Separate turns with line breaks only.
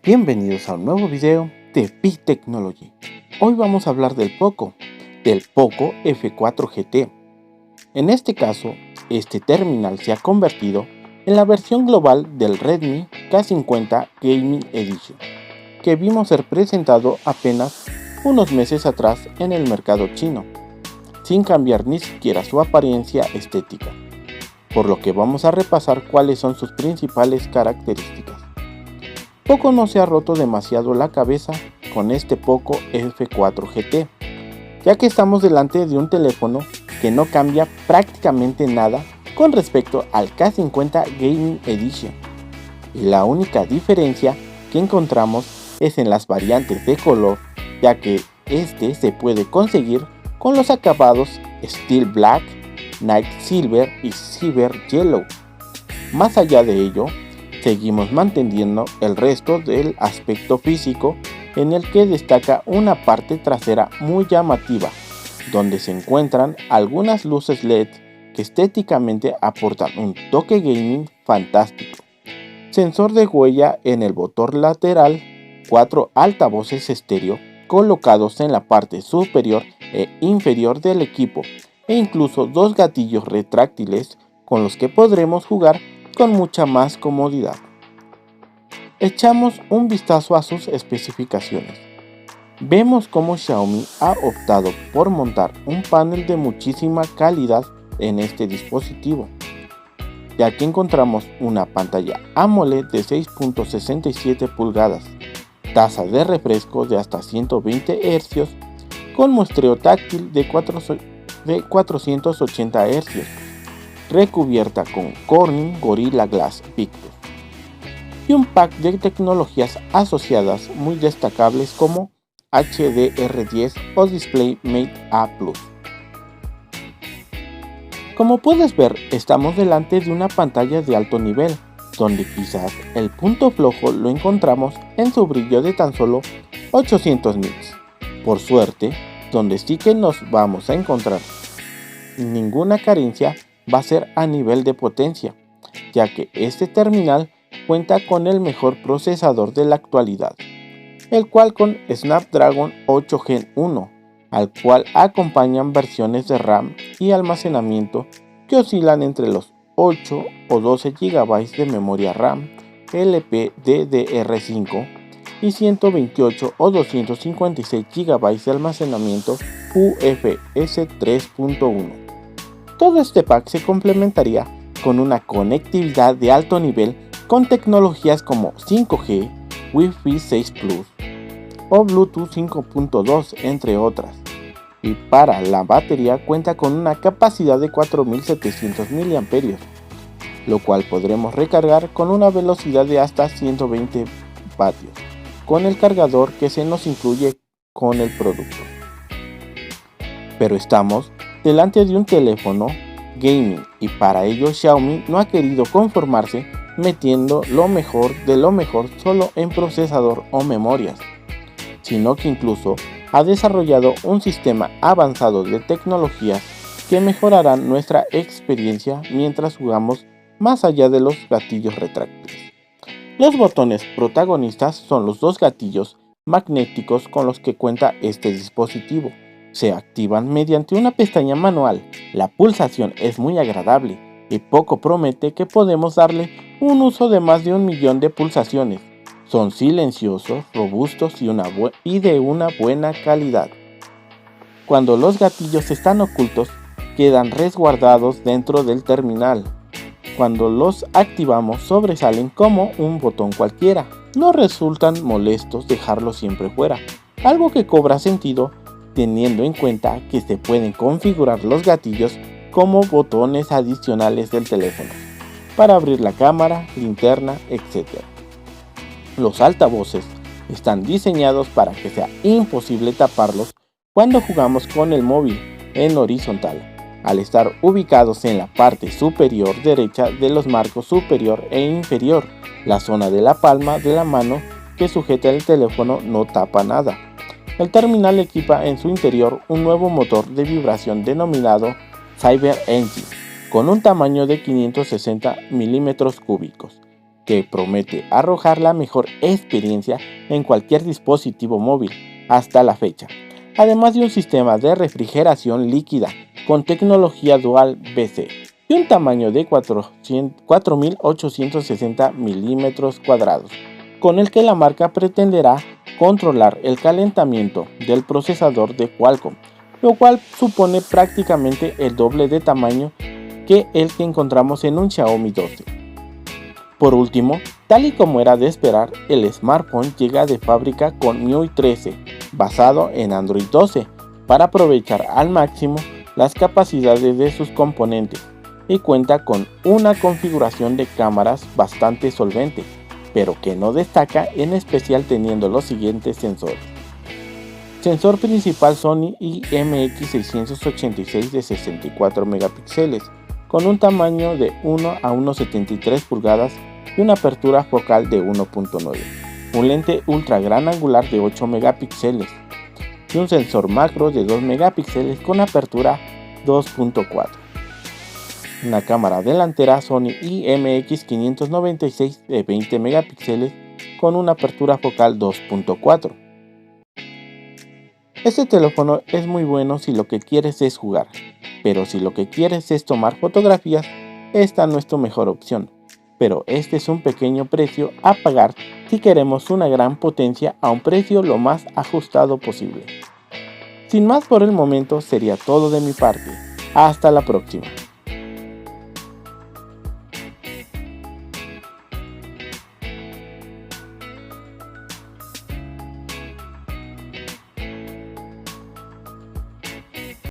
Bienvenidos a un nuevo video de Big Technology. Hoy vamos a hablar del Poco F4 GT. En este caso, este terminal se ha convertido en la versión global del Redmi K50 Gaming Edition, que vimos ser presentado apenas unos meses atrás en el mercado chino, sin cambiar ni siquiera su apariencia estética, por lo que vamos a repasar cuáles son sus principales características. Poco no se ha roto demasiado la cabeza con este Poco F4 GT, ya que estamos delante de un teléfono que no cambia prácticamente nada con respecto al K50 Gaming Edition, y la única diferencia que encontramos es en las variantes de color, ya que este se puede conseguir con los acabados Steel Black, Night Silver y Cyber Yellow. Más allá de ello, seguimos manteniendo el resto del aspecto físico, en el que destaca una parte trasera muy llamativa, donde se encuentran algunas luces LED que estéticamente aportan un toque gaming fantástico, sensor de huella en el botón lateral, 4 altavoces estéreo colocados en la parte superior e inferior del equipo, e incluso 2 gatillos retráctiles con los que podremos jugar con mucha más comodidad. Echamos un vistazo a sus especificaciones. Vemos cómo Xiaomi ha optado por montar un panel de muchísima calidad en este dispositivo, ya que encontramos una pantalla AMOLED de 6.67 pulgadas, tasa de refresco de hasta 120 Hz, con muestreo táctil de 480 Hz, recubierta con Corning Gorilla Glass Victus, y un pack de tecnologías asociadas muy destacables como HDR10 o DisplayMate A+. Como puedes ver, estamos delante de una pantalla de alto nivel, donde quizás el punto flojo lo encontramos en su brillo de tan solo 800 nits. Por suerte, donde sí que nos vamos a encontrar ninguna carencia va a ser a nivel de potencia, ya que este terminal cuenta con el mejor procesador de la actualidad, el Qualcomm Snapdragon 8 Gen 1, al cual acompañan versiones de RAM y almacenamiento que oscilan entre los 8 o 12 GB de memoria RAM LPDDR5 y 128 o 256 GB de almacenamiento UFS 3.1. Todo este pack se complementaría con una conectividad de alto nivel con tecnologías como 5G, Wi-Fi 6 Plus o Bluetooth 5.2, entre otras. Y para la batería cuenta con una capacidad de 4700 mAh, lo cual podremos recargar con una velocidad de hasta 120 vatios, con el cargador que se nos incluye con el producto. Pero estamos delante de un teléfono gaming, y para ello Xiaomi no ha querido conformarse metiendo lo mejor de lo mejor solo en procesador o memorias, sino que incluso ha desarrollado un sistema avanzado de tecnologías que mejorarán nuestra experiencia mientras jugamos más allá de los gatillos retráctiles. Los botones protagonistas son los 2 gatillos magnéticos con los que cuenta este dispositivo. Se activan mediante una pestaña manual. La pulsación es muy agradable y Poco promete que podemos darle un uso de más de 1 millón de pulsaciones. Son silenciosos, robustos y de una buena calidad. Cuando los gatillos están ocultos, quedan resguardados dentro del terminal. Cuando los activamos, sobresalen como un botón cualquiera. No resultan molestos dejarlos siempre fuera, algo que cobra sentido teniendo en cuenta que se pueden configurar los gatillos como botones adicionales del teléfono, para abrir la cámara, linterna, etc. Los altavoces están diseñados para que sea imposible taparlos cuando jugamos con el móvil en horizontal, al estar ubicados en la parte superior derecha de los marcos superior e inferior. La zona de la palma de la mano que sujeta el teléfono no tapa nada. El terminal equipa en su interior un nuevo motor de vibración denominado Cyber Engine, con un tamaño de 560 mm3, que promete arrojar la mejor experiencia en cualquier dispositivo móvil hasta la fecha, además de un sistema de refrigeración líquida con tecnología Dual BC y un tamaño de 4.860 milímetros cuadrados, con el que la marca pretenderá controlar el calentamiento del procesador de Qualcomm, lo cual supone prácticamente el doble de tamaño que el que encontramos en un Xiaomi 12. Por último, tal y como era de esperar, el smartphone llega de fábrica con MIUI 13, basado en Android 12, para aprovechar al máximo las capacidades de sus componentes, y cuenta con una configuración de cámaras bastante solvente, pero que no destaca, en especial teniendo los siguientes sensores. Sensor principal Sony IMX686 de 64 megapíxeles, con un tamaño de 1 a 1,73 pulgadas y una apertura focal de 1.9, un lente ultra gran angular de 8 megapíxeles y un sensor macro de 2 megapíxeles con apertura 2.4. Una cámara delantera Sony IMX596 de 20 megapíxeles con una apertura focal 2.4. Este teléfono es muy bueno si lo que quieres es jugar, pero si lo que quieres es tomar fotografías, esta no es tu mejor opción. Pero este es un pequeño precio a pagar si queremos una gran potencia a un precio lo más ajustado posible. Sin más por el momento, sería todo de mi parte. Hasta la próxima.